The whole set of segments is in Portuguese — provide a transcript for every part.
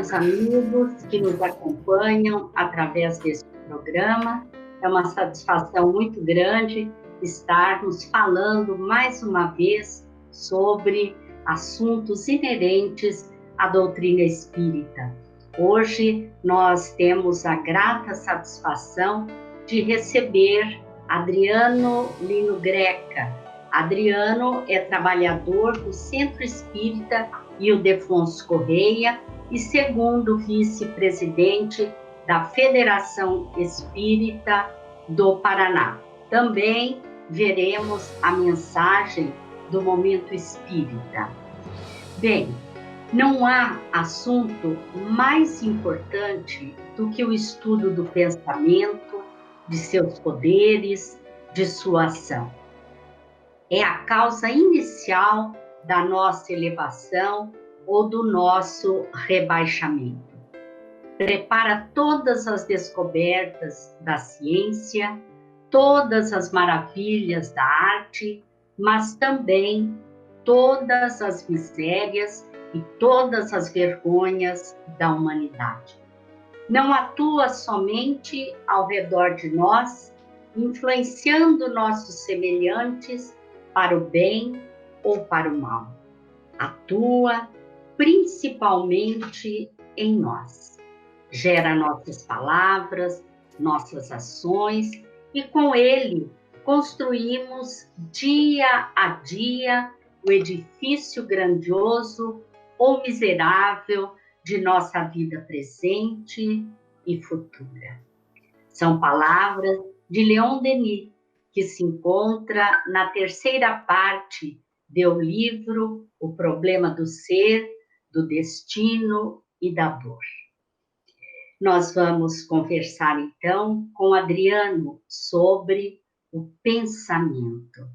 caros amigos que nos acompanham através deste programa. É uma satisfação muito grande estarmos falando mais uma vez sobre assuntos inerentes à doutrina espírita. Hoje nós temos a grata satisfação de receber Adriano Lino Greca. Adriano é trabalhador do Centro Espírita Ildefonso Correia e segundo vice-presidente da Federação Espírita do Paraná. Também veremos a mensagem do Momento Espírita. Bem, não há assunto mais importante do que o estudo do pensamento, de seus poderes, de sua ação. É a causa inicial da nossa elevação ou do nosso rebaixamento. Prepara todas as descobertas da ciência, todas as maravilhas da arte, mas também todas as misérias e todas as vergonhas da humanidade. Não atua somente ao redor de nós, influenciando nossos semelhantes para o bem ou para o mal. Atua principalmente em nós. Gera nossas palavras, nossas ações e com ele construímos dia a dia o edifício grandioso ou miserável de nossa vida presente e futura. São palavras de Leon Denis, que se encontra na terceira parte do livro O Problema do Ser, do Destino e da Dor. Nós vamos conversar, então, com Adriano sobre o pensamento.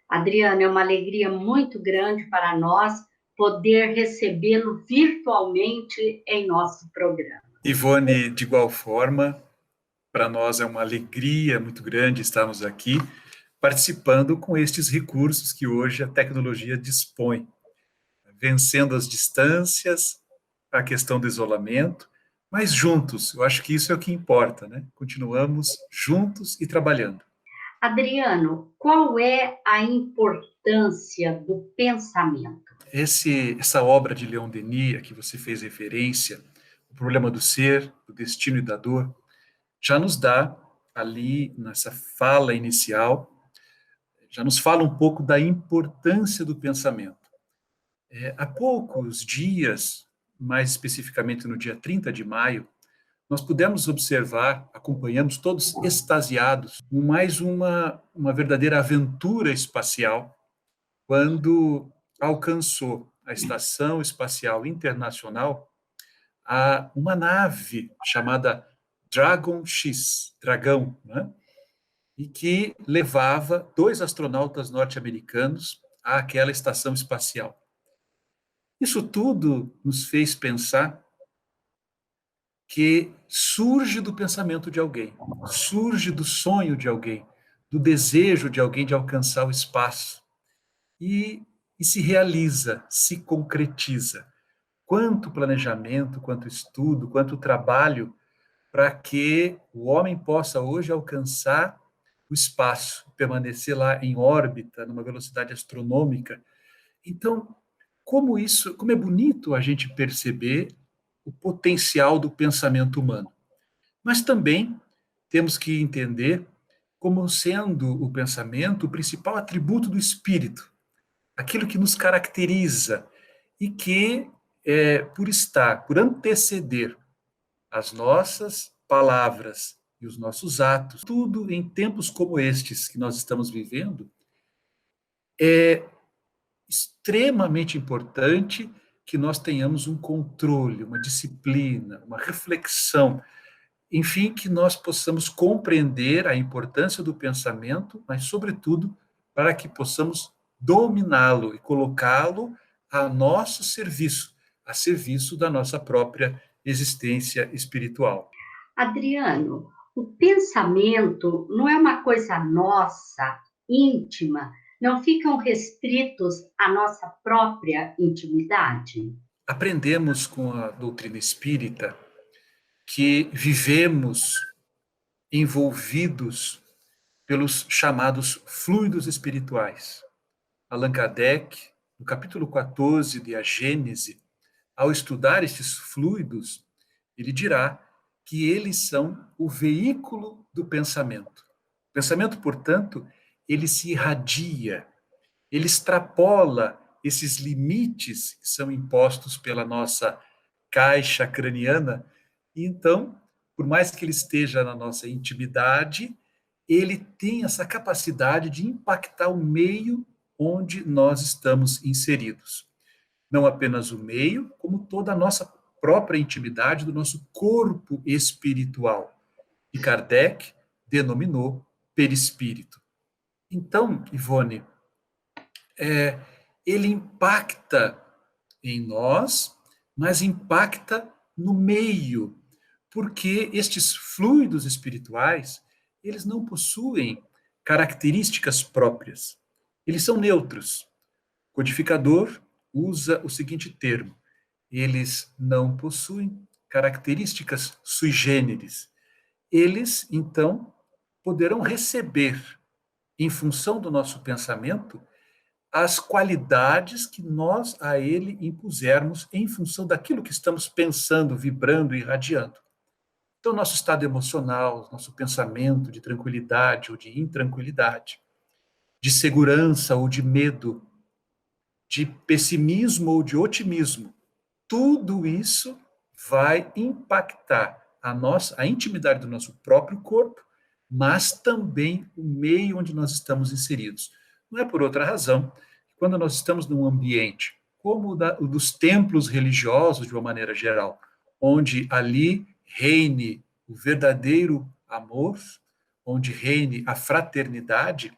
Adriano, é uma alegria muito grande para nós poder recebê-lo virtualmente em nosso programa. Ivone, de igual forma, para nós é uma alegria muito grande estarmos aqui participando com estes recursos que hoje a tecnologia dispõe, vencendo as distâncias, a questão do isolamento, mas juntos. Eu acho que isso é o que importa, né? Continuamos juntos e trabalhando. Adriano, qual é a importância do pensamento? Essa obra de Leon Denis, a que você fez referência, O Problema do Ser, do Destino e da Dor, já nos dá, ali nessa fala inicial, já nos fala um pouco da importância do pensamento. Há poucos dias, mais especificamente no dia 30 de maio, nós pudemos observar, acompanhamos todos extasiados, mais uma verdadeira aventura espacial, quando alcançou a Estação Espacial Internacional uma nave chamada Dragon X, Dragão, né? E que levava 2 astronautas norte-americanos àquela estação espacial. Isso tudo nos fez pensar que surge do pensamento de alguém, surge do sonho de alguém, do desejo de alguém de alcançar o espaço e se realiza, se concretiza. Quanto planejamento, quanto estudo, quanto trabalho para que o homem possa hoje alcançar o espaço, permanecer lá em órbita, numa velocidade astronômica. Então, como é bonito a gente perceber o potencial do pensamento humano. Mas também temos que entender como sendo o pensamento o principal atributo do espírito, aquilo que nos caracteriza e que, por anteceder as nossas palavras e os nossos atos, tudo em tempos como estes que nós estamos vivendo, é extremamente importante que nós tenhamos um controle, uma disciplina, uma reflexão, enfim, que nós possamos compreender a importância do pensamento, mas, sobretudo, para que possamos dominá-lo e colocá-lo a nosso serviço, a serviço da nossa própria existência espiritual. Adriano, o pensamento não é uma coisa nossa, íntima, não ficam restritos à nossa própria intimidade? aprendemos com a doutrina espírita que vivemos envolvidos pelos chamados fluidos espirituais. Allan Kardec, no capítulo 14 de A Gênese, ao estudar estes fluidos, ele dirá que eles são o veículo do pensamento. O pensamento, portanto, ele se irradia, ele extrapola esses limites que são impostos pela nossa caixa craniana, e então, por mais que ele esteja na nossa intimidade, ele tem essa capacidade de impactar o meio onde nós estamos inseridos. Não apenas o meio, como toda a nossa própria intimidade do nosso corpo espiritual. E Kardec denominou perispírito. Então, Ivone, ele impacta em nós, mas impacta no meio, porque estes fluidos espirituais, eles não possuem características próprias. Eles são neutros. O codificador usa o seguinte termo: eles não possuem características sui generis. Eles, então, poderão receber, em função do nosso pensamento, as qualidades que nós a ele impusermos em função daquilo que estamos pensando, vibrando e irradiando. Então, nosso estado emocional, nosso pensamento de tranquilidade ou de intranquilidade, de segurança ou de medo, de pessimismo ou de otimismo, tudo isso vai impactar a intimidade do nosso próprio corpo, mas também o meio onde nós estamos inseridos. Não é por outra razão que quando nós estamos num ambiente como o dos templos religiosos, de uma maneira geral, onde ali reine o verdadeiro amor, onde reine a fraternidade,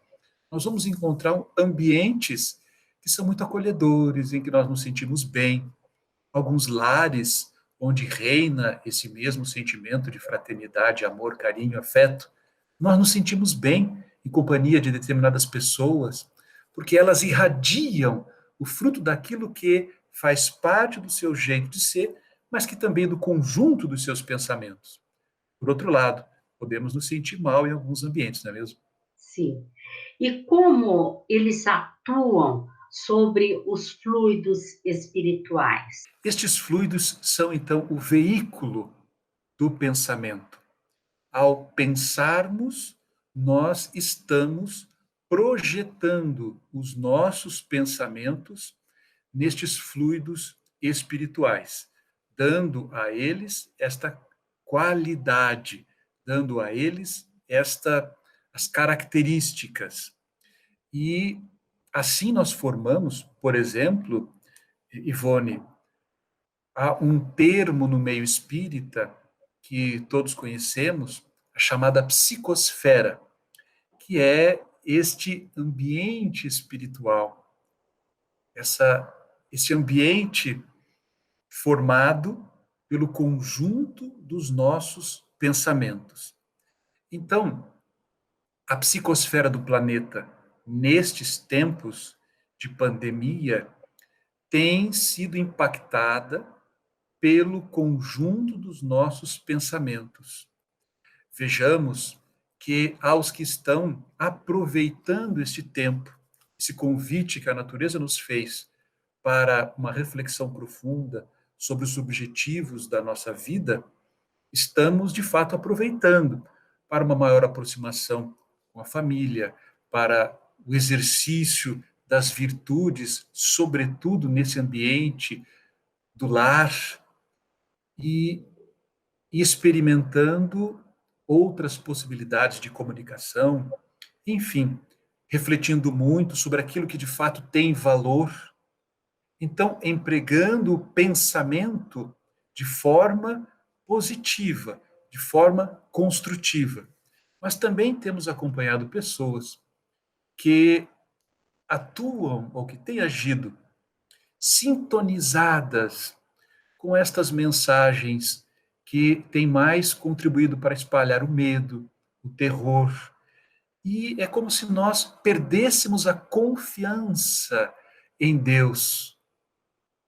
nós vamos encontrar ambientes que são muito acolhedores, em que nós nos sentimos bem, alguns lares onde reina esse mesmo sentimento de fraternidade, amor, carinho, afeto, nós nos sentimos bem em companhia de determinadas pessoas, porque elas irradiam o fruto daquilo que faz parte do seu jeito de ser, mas que também do conjunto dos seus pensamentos. Por outro lado, podemos nos sentir mal em alguns ambientes, não é mesmo? Sim. E como eles atuam sobre os fluidos espirituais? Estes fluidos são, então, o veículo do pensamento. Ao pensarmos, nós estamos projetando os nossos pensamentos nestes fluidos espirituais, dando a eles esta qualidade, dando a eles as características. E assim nós formamos, por exemplo, Ivone, há um termo no meio espírita que todos conhecemos, a chamada psicosfera, que é este ambiente espiritual, esse ambiente formado pelo conjunto dos nossos pensamentos. Então, a psicosfera do planeta, nestes tempos de pandemia, tem sido impactada pelo conjunto dos nossos pensamentos. Vejamos que aos que estão aproveitando este tempo, esse convite que a natureza nos fez para uma reflexão profunda sobre os objetivos da nossa vida, estamos de fato aproveitando para uma maior aproximação com a família, para o exercício das virtudes, sobretudo nesse ambiente do lar, e experimentando outras possibilidades de comunicação, enfim, refletindo muito sobre aquilo que de fato tem valor. Então, empregando o pensamento de forma positiva, de forma construtiva. Mas também temos acompanhado pessoas que atuam ou que têm agido sintonizadas com estas mensagens que têm mais contribuído para espalhar o medo, o terror. E é como se nós perdêssemos a confiança em Deus.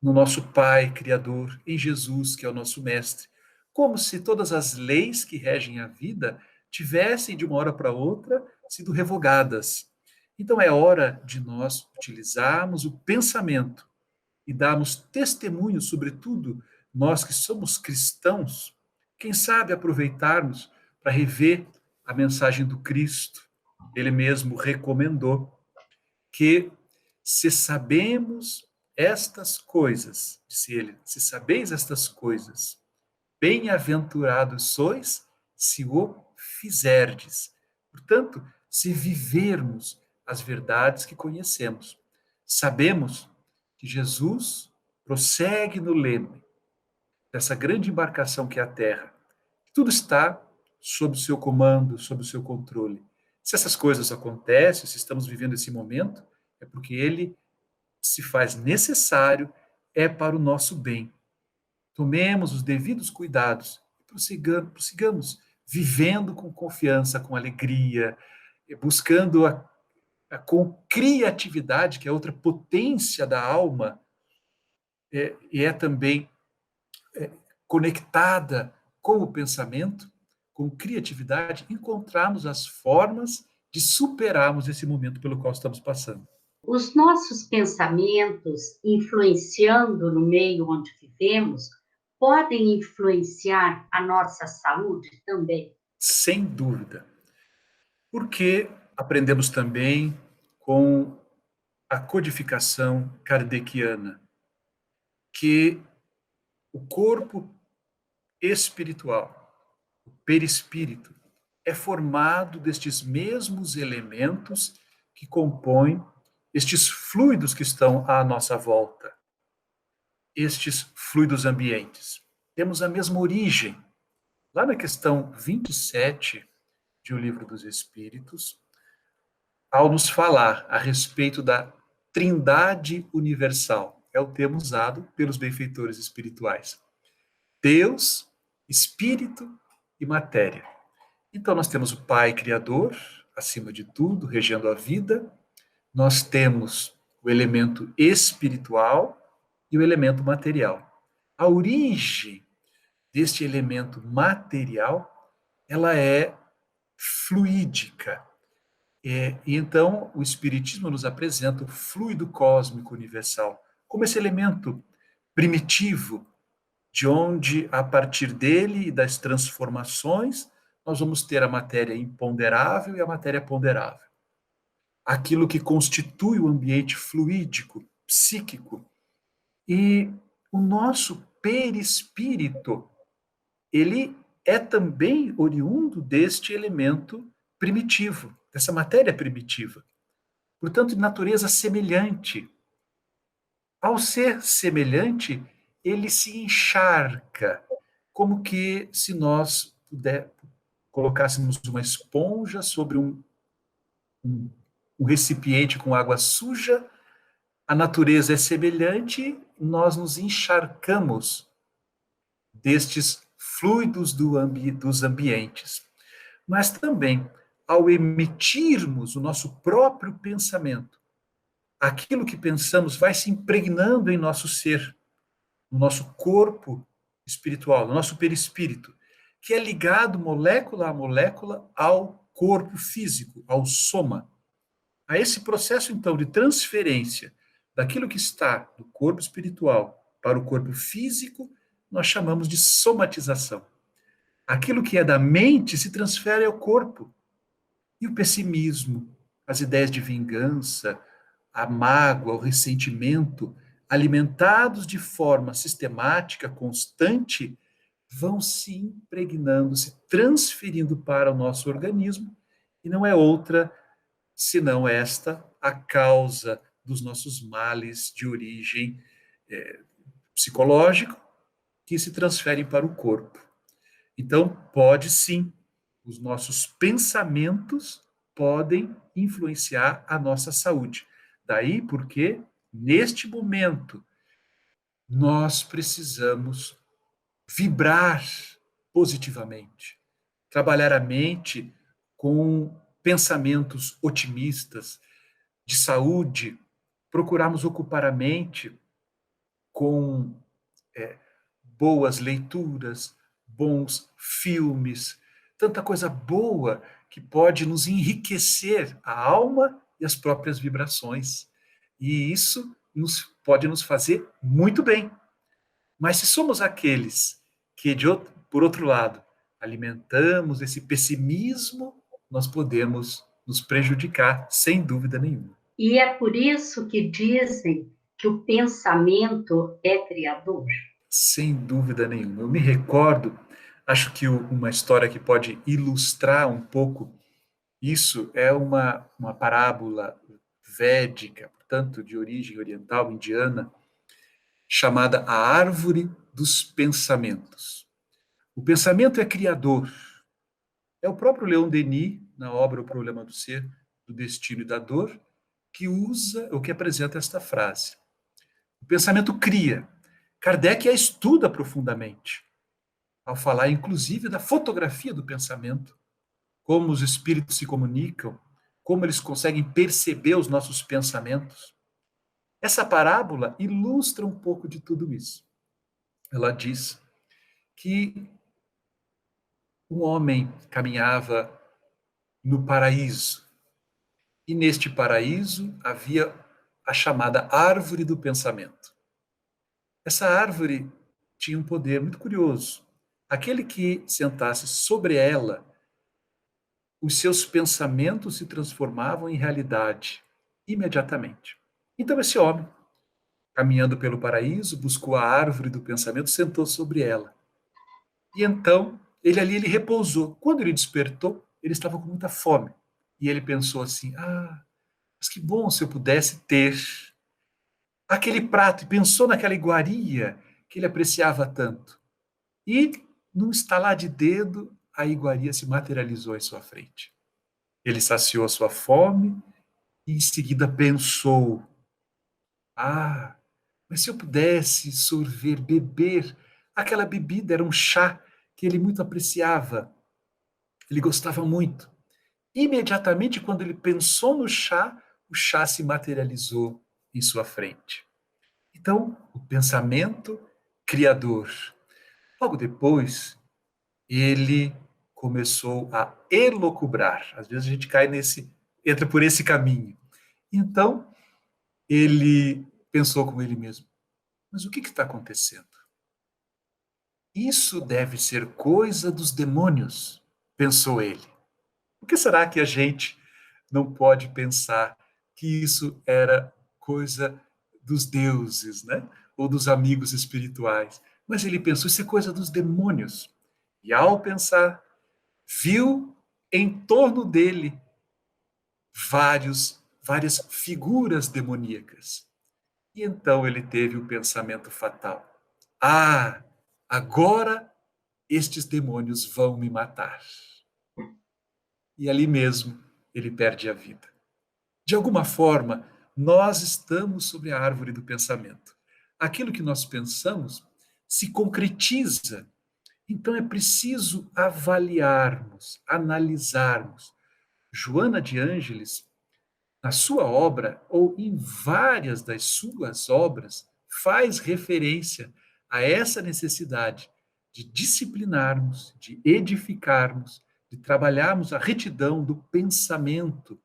no nosso Pai Criador, em Jesus, que é o nosso Mestre, como se todas as leis que regem a vida tivessem, de uma hora para outra, sido revogadas. Então é hora de nós utilizarmos o pensamento e darmos testemunho, sobretudo nós que somos cristãos, quem sabe aproveitarmos para rever a mensagem do Cristo. Ele mesmo recomendou que, se sabemos estas coisas, disse ele, se sabeis estas coisas, bem-aventurados sois se o fizerdes. Portanto, se vivermos as verdades que conhecemos, sabemos que Jesus prossegue no leme dessa grande embarcação que é a Terra. Tudo está sob o seu comando, sob o seu controle. Se essas coisas acontecem, se estamos vivendo esse momento, é porque ele se faz necessário, é para o nosso bem. Tomemos os devidos cuidados e prossigamos vivendo com confiança, com alegria, buscando com criatividade, que é outra potência da alma, e é também conectada com o pensamento, com criatividade, encontrarmos as formas de superarmos esse momento pelo qual estamos passando. Os nossos pensamentos, influenciando no meio onde vivemos, podem influenciar a nossa saúde também? Sem dúvida. Porque aprendemos também com a codificação kardeciana que o corpo espiritual, o perispírito, é formado destes mesmos elementos que compõem estes fluidos que estão à nossa volta, estes fluidos ambientes. Temos a mesma origem. Lá na questão 27 de O Livro dos Espíritos, ao nos falar a respeito da Trindade Universal, é o termo usado pelos benfeitores espirituais. Deus, Espírito e matéria. Então, nós temos o Pai Criador, acima de tudo, regendo a vida. Nós temos o elemento espiritual e o elemento material. A origem deste elemento material, ela é fluídica. E então, o Espiritismo nos apresenta o fluido cósmico universal como esse elemento primitivo, de onde, a partir dele e das transformações, nós vamos ter a matéria imponderável e a matéria ponderável. Aquilo que constitui o ambiente fluídico, psíquico. E o nosso perispírito, ele é também oriundo deste elemento primitivo, dessa matéria primitiva. Portanto, de natureza semelhante. Ao ser semelhante, ele se encharca, como que se nós colocássemos uma esponja sobre um, um recipiente com água suja, a natureza é semelhante, nós nos encharcamos destes fluidos dos ambientes. Mas também, ao emitirmos o nosso próprio pensamento, aquilo que pensamos vai se impregnando em nosso ser, no nosso corpo espiritual, no nosso perispírito, que é ligado molécula a molécula ao corpo físico, ao soma. A esse processo, então, de transferência daquilo que está no corpo espiritual para o corpo físico, nós chamamos de somatização. Aquilo que é da mente se transfere ao corpo. E o pessimismo, as ideias de vingança, a mágoa, o ressentimento, alimentados de forma sistemática, constante, vão se impregnando, se transferindo para o nosso organismo, e não é outra senão esta a causa dos nossos males de origem psicológico que se transferem para o corpo. Então, pode sim, os nossos pensamentos podem influenciar a nossa saúde. Daí porque, neste momento, nós precisamos vibrar positivamente, trabalhar a mente com pensamentos otimistas, de saúde, procurarmos ocupar a mente com boas leituras, bons filmes, tanta coisa boa que pode nos enriquecer a alma e as próprias vibrações. E isso pode nos fazer muito bem. Mas se somos aqueles que, por outro lado, alimentamos esse pessimismo, nós podemos nos prejudicar, sem dúvida nenhuma. E é por isso que dizem que o pensamento é criador. Sem dúvida nenhuma. Eu me recordo, acho que uma história que pode ilustrar um pouco isso é uma parábola védica, portanto, de origem oriental, indiana, chamada A Árvore dos Pensamentos. O pensamento é criador. É o próprio Leon Denis, na obra O Problema do Ser, do Destino e da Dor, que usa, ou que apresenta esta frase. O pensamento cria. Kardec a estuda profundamente, ao falar, inclusive, da fotografia do pensamento, como os espíritos se comunicam, como eles conseguem perceber os nossos pensamentos. Essa parábola ilustra um pouco de tudo isso. Ela diz que um homem caminhava no paraíso, e neste paraíso havia a chamada árvore do pensamento. Essa árvore tinha um poder muito curioso. Aquele que sentasse sobre ela, os seus pensamentos se transformavam em realidade imediatamente. Então esse homem, caminhando pelo paraíso, buscou a árvore do pensamento, sentou sobre ela. E então, ele repousou. Quando ele despertou, ele estava com muita fome. E ele pensou assim: mas que bom se eu pudesse ter aquele prato. E pensou naquela iguaria que ele apreciava tanto. E, num estalar de dedo, a iguaria se materializou em sua frente. Ele saciou a sua fome e, em seguida, pensou: mas se eu pudesse sorver, beber aquela bebida, era um chá que ele muito apreciava, ele gostava muito. Imediatamente, quando ele pensou no chá, o chá se materializou em sua frente. Então, o pensamento criador. Logo depois, ele começou a elocubrar. Às vezes a gente entra por esse caminho. Então, ele pensou com ele mesmo: mas o que está acontecendo? Isso deve ser coisa dos demônios, pensou ele. Por que será que a gente não pode pensar que isso era coisa dos deuses, né? Ou dos amigos espirituais? Mas ele pensou: isso é coisa dos demônios. E ao pensar, viu em torno dele várias figuras demoníacas. E então ele teve o pensamento fatal: agora estes demônios vão me matar. E ali mesmo ele perde a vida. De alguma forma, nós estamos sobre a árvore do pensamento. Aquilo que nós pensamos se concretiza. Então é preciso avaliarmos, analisarmos. Joana de Ângeles, na sua obra, ou em várias das suas obras, faz referência a essa necessidade de disciplinarmos, de edificarmos, de trabalharmos a retidão do pensamento,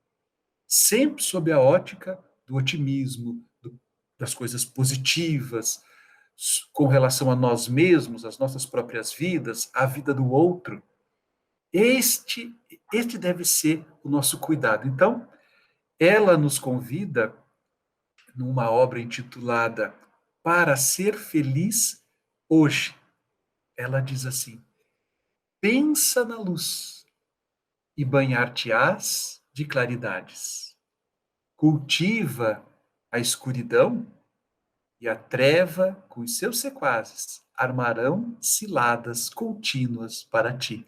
sempre sob a ótica do otimismo, das coisas positivas, com relação a nós mesmos, às nossas próprias vidas, à vida do outro. Este deve ser o nosso cuidado. Então, ela nos convida, numa obra intitulada Para Ser Feliz Hoje. Ela diz assim: pensa na luz e banhar-te-ás de claridades. Cultiva a escuridão e a treva com os seus sequazes armarão ciladas contínuas para ti.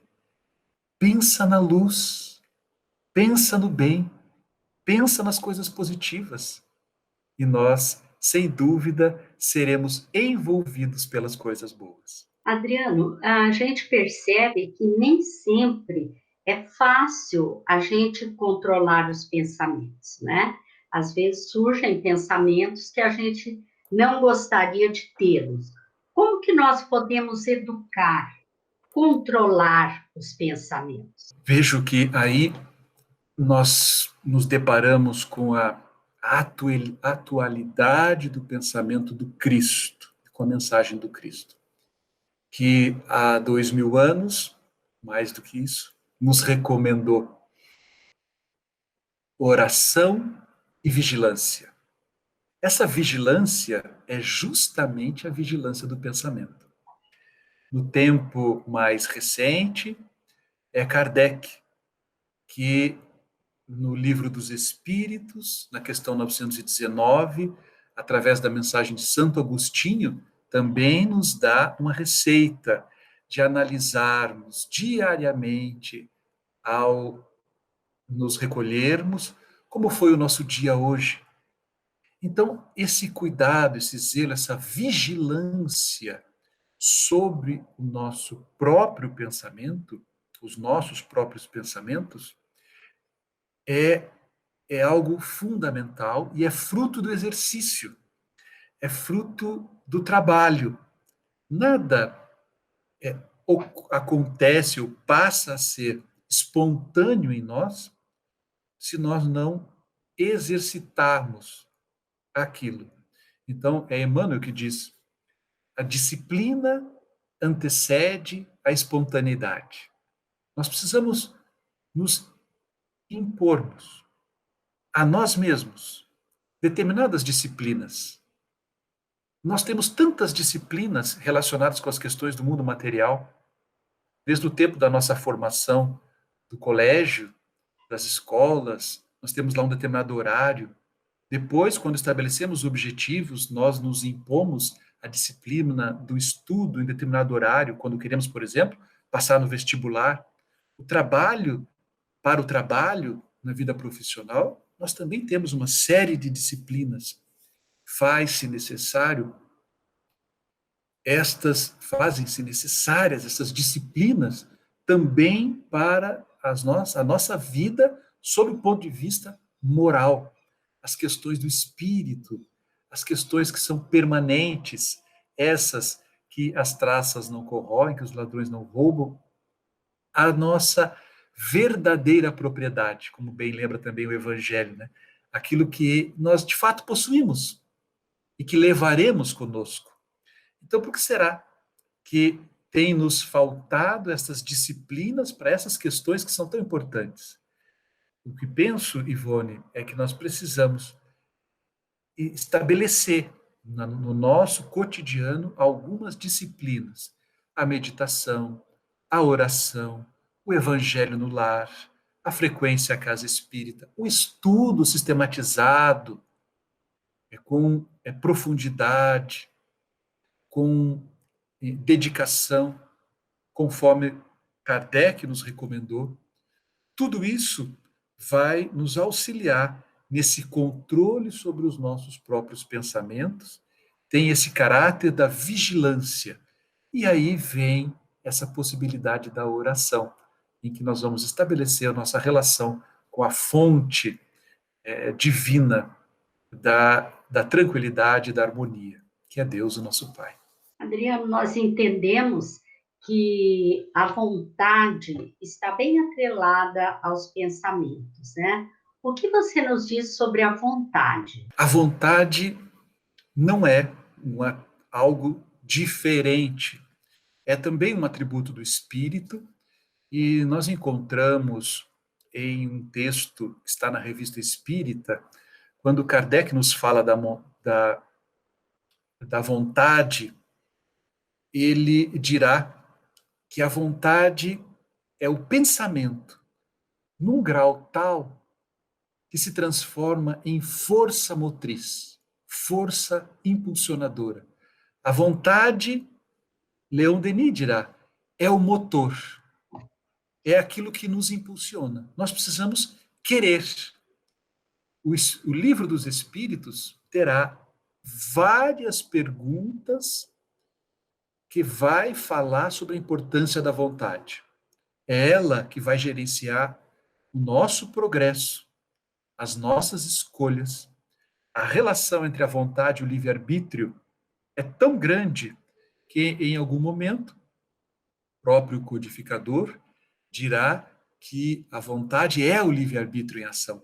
Pensa na luz, pensa no bem, pensa nas coisas positivas. E nós, sem dúvida, seremos envolvidos pelas coisas boas. Adriano, a gente percebe que nem sempre é fácil a gente controlar os pensamentos, né? Às vezes surgem pensamentos que a gente não gostaria de tê-los. Como que nós podemos educar, controlar os pensamentos? Vejo que aí nós nos deparamos com a atualidade do pensamento do Cristo, com a mensagem do Cristo, que há 2000 anos, mais do que isso, nos recomendou oração e vigilância. Essa vigilância é justamente a vigilância do pensamento. No tempo mais recente, é Kardec, que no Livro dos Espíritos, na questão 919, através da mensagem de Santo Agostinho, também nos dá uma receita de analisarmos diariamente, ao nos recolhermos, como foi o nosso dia hoje. Então, esse cuidado, esse zelo, essa vigilância sobre o nosso próprio pensamento, os nossos próprios pensamentos, é, é algo fundamental e é fruto do exercício, é fruto do trabalho. Nada é, acontece ou passa a ser espontâneo em nós se nós não exercitarmos aquilo. Então, é Emmanuel que diz: a disciplina antecede a espontaneidade. Nós precisamos nos impormos a nós mesmos determinadas disciplinas. Nós temos tantas disciplinas relacionadas com as questões do mundo material, desde o tempo da nossa formação, do colégio, das escolas, nós temos lá um determinado horário. Depois, quando estabelecemos objetivos, nós nos impomos a disciplina do estudo em determinado horário, quando queremos, por exemplo, passar no vestibular. O trabalho, para o trabalho, na vida profissional, nós também temos uma série de disciplinas. Faz-se necessário fazem-se necessárias essas disciplinas também para a nossa vida sob o ponto de vista moral, as questões do espírito, as questões que são permanentes, essas que as traças não corroem, que os ladrões não roubam, a nossa verdadeira propriedade, como bem lembra também o Evangelho, né? Aquilo que nós de fato possuímos e que levaremos conosco. Então, por que será que tem nos faltado essas disciplinas para essas questões que são tão importantes? O que penso, Ivone, é que nós precisamos estabelecer no nosso cotidiano algumas disciplinas. A meditação, a oração, o evangelho no lar, a frequência à casa espírita, o estudo sistematizado, com profundidade, com dedicação, conforme Kardec nos recomendou. Tudo isso vai nos auxiliar nesse controle sobre os nossos próprios pensamentos, tem esse caráter da vigilância. E aí vem essa possibilidade da oração, em que nós vamos estabelecer a nossa relação com a fonte divina da tranquilidade e da harmonia, que é Deus, o nosso Pai. Adriano, nós entendemos que a vontade está bem atrelada aos pensamentos, né? O que você nos diz sobre a vontade? A vontade não é algo diferente, é também um atributo do espírito, e nós encontramos em um texto que está na Revista Espírita, quando Kardec nos fala da vontade, ele dirá que a vontade é o pensamento, num grau tal que se transforma em força motriz, força impulsionadora. A vontade, Leon Denis dirá, é o motor, é aquilo que nos impulsiona. Nós precisamos querer. O Livro dos Espíritos terá várias perguntas que vai falar sobre a importância da vontade. É ela que vai gerenciar o nosso progresso, as nossas escolhas, a relação entre a vontade e o livre-arbítrio é tão grande que, em algum momento, o próprio codificador dirá que a vontade é o livre-arbítrio em ação.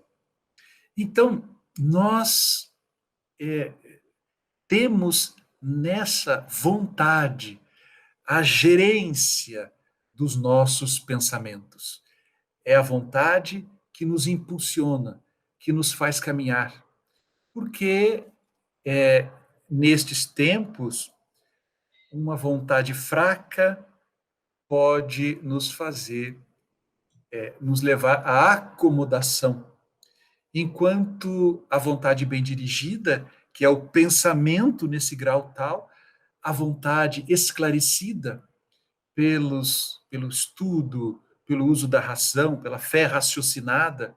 Então, nós temos nessa vontade a gerência dos nossos pensamentos. É a vontade que nos impulsiona, que nos faz caminhar. Porque nestes tempos, uma vontade fraca pode nos fazer, nos levar à acomodação, enquanto a vontade bem dirigida, que é o pensamento nesse grau tal, a vontade esclarecida pelo estudo, pelo uso da razão, pela fé raciocinada,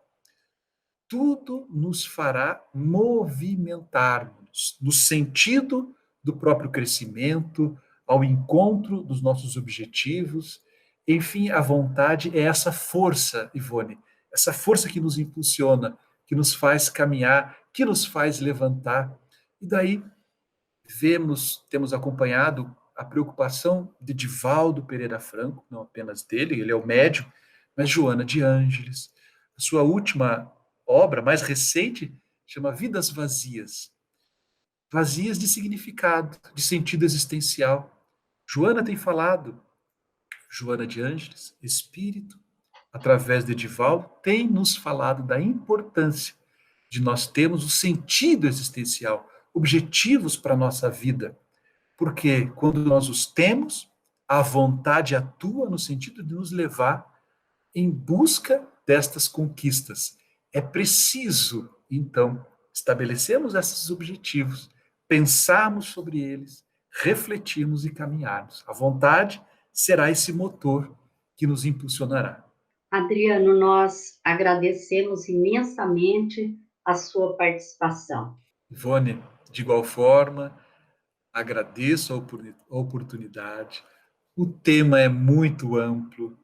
tudo nos fará movimentar-nos no sentido do próprio crescimento, ao encontro dos nossos objetivos. Enfim, a vontade é essa força, Ivone, essa força que nos impulsiona, que nos faz caminhar, que nos faz levantar. E daí temos acompanhado a preocupação de Divaldo Pereira Franco, não apenas dele, ele é o médium, mas Joana de Ângeles. A sua última obra, mais recente, chama Vidas Vazias. Vazias de significado, de sentido existencial. Joana tem falado, Joana de Ângeles, espírito, através de Divaldo, tem nos falado da importância de nós termos o sentido existencial, objetivos para a nossa vida. Porque quando nós os temos, a vontade atua no sentido de nos levar em busca destas conquistas. É preciso, então, estabelecermos esses objetivos, pensarmos sobre eles, refletirmos e caminharmos. A vontade será esse motor que nos impulsionará. Adriano, nós agradecemos imensamente a sua participação. Ivone, de igual forma, agradeço a oportunidade. O tema é muito amplo.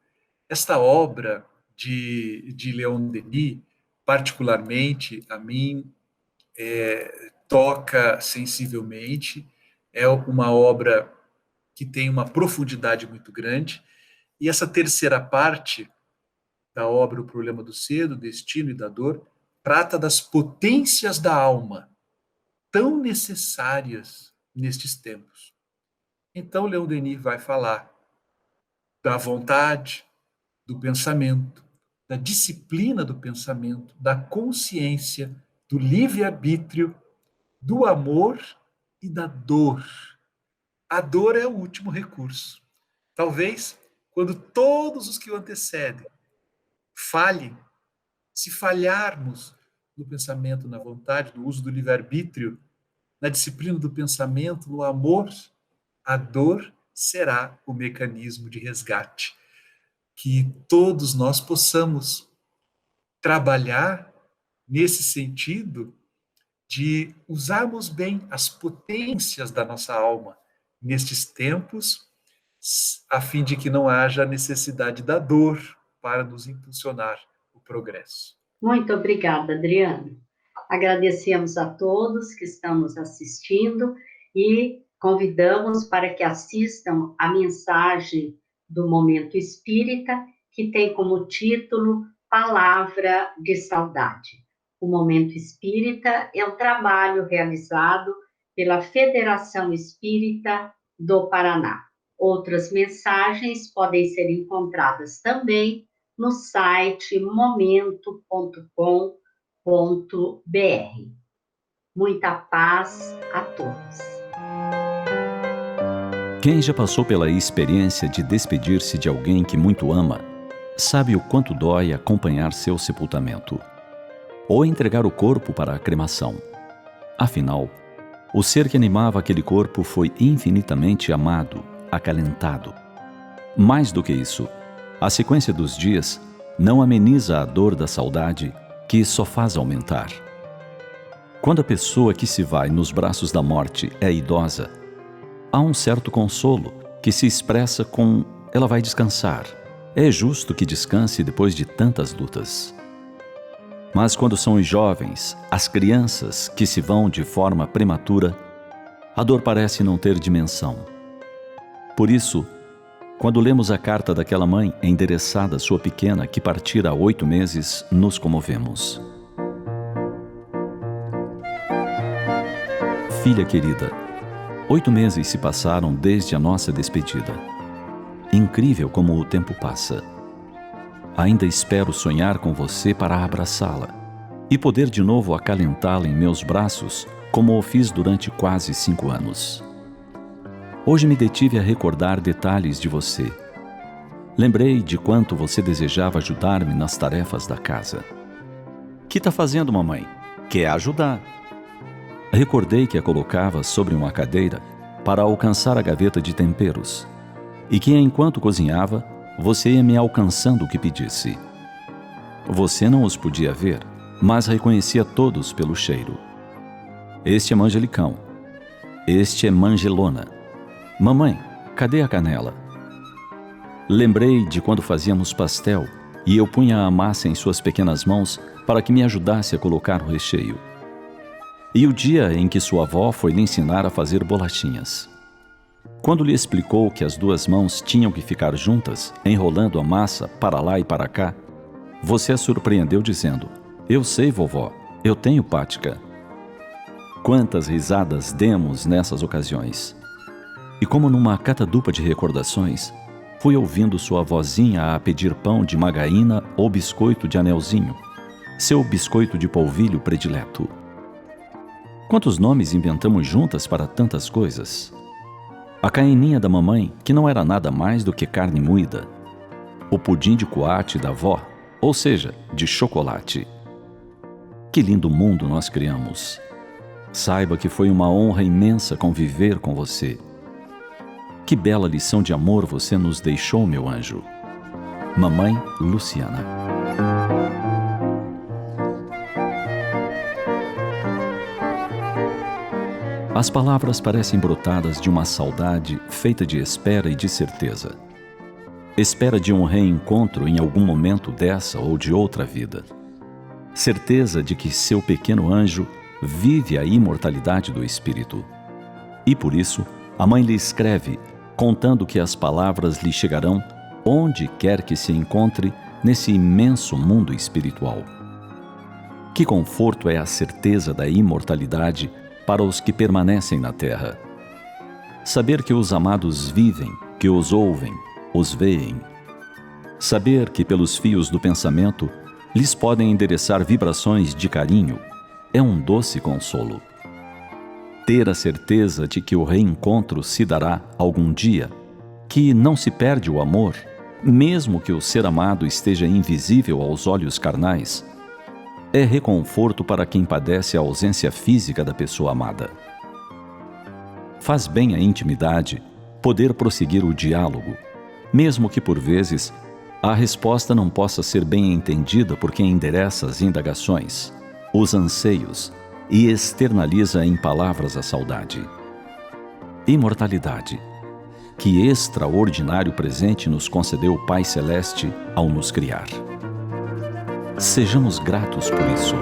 Esta obra de Leon Denis, particularmente a mim, toca sensivelmente. É uma obra que tem uma profundidade muito grande. E essa terceira parte da obra O Problema do Ser, do Destino e da Dor, trata das potências da alma, tão necessárias nestes tempos. Então, Leon Denis vai falar da vontade, do pensamento, da disciplina do pensamento, da consciência, do livre-arbítrio, do amor e da dor. A dor é o último recurso. Talvez, quando todos os que o antecedem falhem, se falharmos no pensamento, na vontade, no uso do livre-arbítrio, na disciplina do pensamento, no amor, a dor será o mecanismo de resgate. Que todos nós possamos trabalhar nesse sentido de usarmos bem as potências da nossa alma nestes tempos, a fim de que não haja necessidade da dor para nos impulsionar o progresso. Muito obrigada, Adriano. Agradecemos a todos que estão nos assistindo e convidamos para que assistam a mensagem do Momento Espírita, que tem como título Palavra de Saudade. O Momento Espírita é um trabalho realizado pela Federação Espírita do Paraná. Outras mensagens podem ser encontradas também no site momento.com.br. Muita paz a todos. Quem já passou pela experiência de despedir-se de alguém que muito ama, sabe o quanto dói acompanhar seu sepultamento ou entregar o corpo para a cremação. Afinal, o ser que animava aquele corpo foi infinitamente amado, acalentado. Mais do que isso, a sequência dos dias não ameniza a dor da saudade, que só faz aumentar. Quando a pessoa que se vai nos braços da morte é idosa, há um certo consolo que se expressa com ela vai descansar. É justo que descanse depois de tantas lutas. Mas quando são os jovens, as crianças que se vão de forma prematura, a dor parece não ter dimensão. Por isso, quando lemos a carta daquela mãe endereçada à sua pequena que partira há 8 meses, nos comovemos. Filha querida, 8 meses se passaram desde a nossa despedida. Incrível como o tempo passa. Ainda espero sonhar com você para abraçá-la e poder de novo acalentá-la em meus braços, como o fiz durante quase 5 anos. Hoje me detive a recordar detalhes de você. Lembrei de quanto você desejava ajudar-me nas tarefas da casa. Que está fazendo, mamãe? Quer ajudar? Recordei que a colocava sobre uma cadeira para alcançar a gaveta de temperos e que, enquanto cozinhava, você ia me alcançando o que pedisse. Você não os podia ver, mas reconhecia todos pelo cheiro. Este é manjericão. Este é manjelona. Mamãe, cadê a canela? Lembrei de quando fazíamos pastel e eu punha a massa em suas pequenas mãos para que me ajudasse a colocar o recheio. E o dia em que sua avó foi lhe ensinar a fazer bolachinhas. Quando lhe explicou que as 2 mãos tinham que ficar juntas, enrolando a massa para lá e para cá, você a surpreendeu dizendo: "Eu sei, vovó, eu tenho prática." Quantas risadas demos nessas ocasiões! E como numa catadupa de recordações, fui ouvindo sua vozinha a pedir pão de margarina ou biscoito de anelzinho, seu biscoito de polvilho predileto. Quantos nomes inventamos juntas para tantas coisas? A caininha da mamãe, que não era nada mais do que carne moída. O pudim de coate da avó, ou seja, de chocolate. Que lindo mundo nós criamos! Saiba que foi uma honra imensa conviver com você. Que bela lição de amor você nos deixou, meu anjo. Mamãe Luciana. As palavras parecem brotadas de uma saudade feita de espera e de certeza. Espera de um reencontro em algum momento dessa ou de outra vida. Certeza de que seu pequeno anjo vive a imortalidade do espírito. E por isso, a mãe lhe escreve, contando que as palavras lhe chegarão onde quer que se encontre nesse imenso mundo espiritual. Que conforto é a certeza da imortalidade para os que permanecem na terra. Saber que os amados vivem, que os ouvem, os veem. Saber que pelos fios do pensamento lhes podem endereçar vibrações de carinho é um doce consolo. Ter a certeza de que o reencontro se dará algum dia, que não se perde o amor, mesmo que o ser amado esteja invisível aos olhos carnais, é reconforto para quem padece a ausência física da pessoa amada. Faz bem a intimidade poder prosseguir o diálogo, mesmo que por vezes a resposta não possa ser bem entendida por quem endereça as indagações, os anseios e externaliza em palavras a saudade. Imortalidade, que extraordinário presente nos concedeu o Pai Celeste ao nos criar. Sejamos gratos por isso.